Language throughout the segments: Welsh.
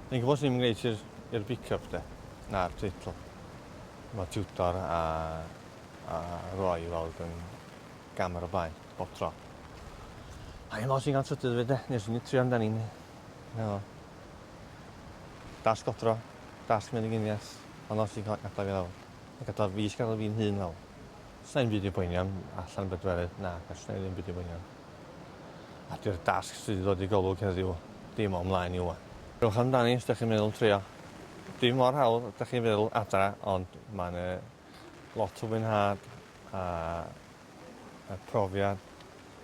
Ni'n gwybod sy'n gwneud i'r pick-up de, na'r teitl. Mae tiwtor a roi i weld yn gamer o blaen, bob tro. A i'n os i'n gael trydydd fe de, nes i'n trio amdani'n. No. Das godro, das meddyginiaeth, ond os i'n gadael fi lawr. A gadael fi gadael fi'n hun lawr. Sa'n byd i boeni am allan bedwerydd, na, gallwn i ddim byd i boeni am. A di'r dasg sydd wedi dod i golwg heddiw, dim o'n mlaen i wan. Rwch amdani, os ydych chi'n meddwl trio. Dim mor hawdd, ydych chi'n meddwl adra, ond mae'n lot o fwynhad a profiad.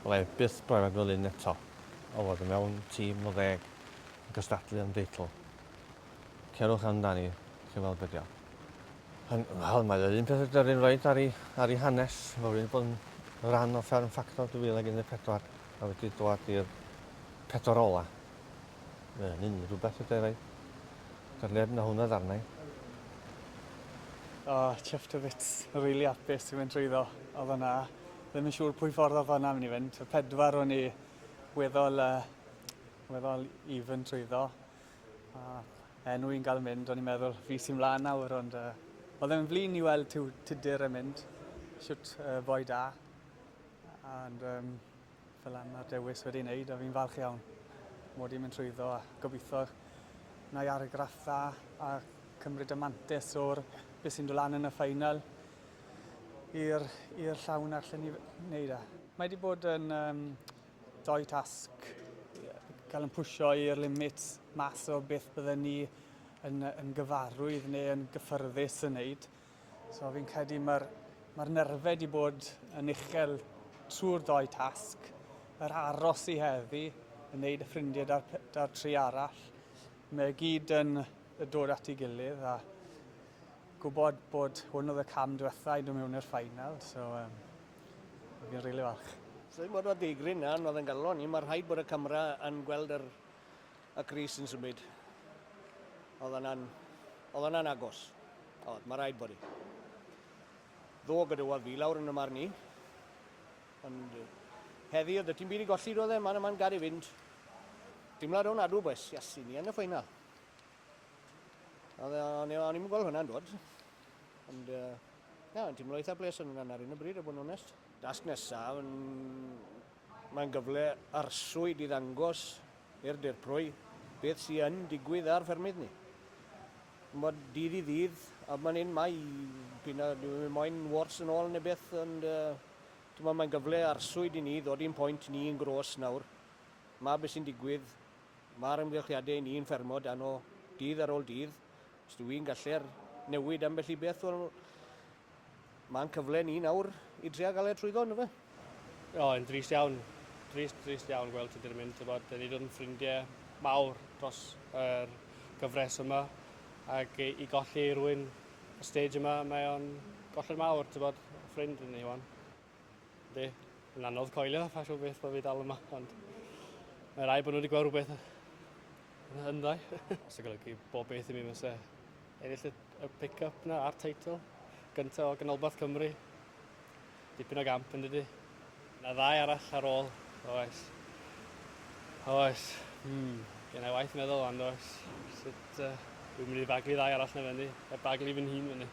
Wel, byth brofiad fel un eto. O fod yn mewn tîm o 10 yn cystadlu am deitl. Cerwch amdani, chi'n weld beth yw. Wel, mae'n un peth ydyn roed ar ei hanes. Mae wedi bod yn rhan o Fferm Ffactor 2014 a wedi dod i'r 4 ola. Mae'n un rhywbeth ydyn roed. Dy'r neb na hwnna ddarnau. Chuffed a bit, really hapus i fynd trwyddo. Oedd yna, ddim yn siŵr pwy ffordd oedd hwnna mynd i fynd. Y 4 o'n i weddol even trwyddo. Enw i'n cael mynd, o'n i'n meddwl fi sy'n mlaen nawr, ond oedd e'n flin i weld tudur yn mynd, siwt boi da. Ond fel yna'r dewis wedi'i wneud, a fi'n falch iawn mod i'n mynd trwyddo a gobeithio na i argraff dda a cymryd y mantis o'r beth sy'n dod lan yn y ffeinal i'r llawn allan i wneud e. Mae wedi bod yn 2 tasg, cael yn pwysio i'r limits mas o beth bydden ni yn gyfarwydd neu yn gyffyrddus yn wneud. So fi'n credu mae'r nerfau wedi bod yn uchel trwy'r 2 tasg. Yr aros i heddi yn wneud y ffrindiau da'r 3 arall. Mae gyd yn dod at ei gilydd a gwybod bod hwn oedd y cam diwethaf i dod mewn i'r ffeinal. So fi'n rili falch. So ddim bod o ddigryn na, oedd yn galon ni. Mae'n rhaid bod y camera yn gweld y Cris yn symud. Oedd yna'n agos. Mae rhaid bod i. Ddo gyda wa fi lawr yn y marn ni. Ond heddi oedd y tîm byd i golli roedd e, mae'n gad i fynd. Dimlad o'n adw bwys, Iasu, ni yn y ffeinal. O'n i'n gweld hwnna'n dod. Ond yn teimlo eitha bles yn yna ar un y bryd, a bod yn onest. Dasg nesaf, mae'n gyfle arswyd i ddangos i'r dirprwy beth sy'n digwydd ar ffermydd ni. Mae dydd i ddydd, a mae'n un mai, mae'n wars yn ôl neu beth, ond mae'n gyfle arswyd i ni, ddod i'n pwynt ni'n gros nawr. Mae beth sy'n digwydd, mae'r ymgylchiadau ni'n ffermod anno dydd ar ôl dydd. Os dwi'n gallu'r newid ambell i beth, mae'n cyfle ni nawr i drio gael e trwyddo, yna fe? Yn drist iawn. Drist iawn gweld tudur mynd. Da ni dod yn ffrindiau mawr dros yr gyfres yma. Ac i golli rhywun y stage yma, mae o'n golled mawr, ffrind yn ni wan. Yn anodd coelio, fa siw beth bod fi dal yma, ond mae'n rhaid bod nhw wedi gweld rhywbeth yn hyndai. Os y golygu bob beth i mi fysa ennill y pick-up na a'r teitl. Gyntaf o ganolbarth Cymru. Dipyn o gamp yn dydi. Yna 2 arall ar ôl, oes. Gen i waith meddwl ond oes. Sut dwi'n mynd i baglu 2 arall na fyny. Baglu fy'n hun fyny.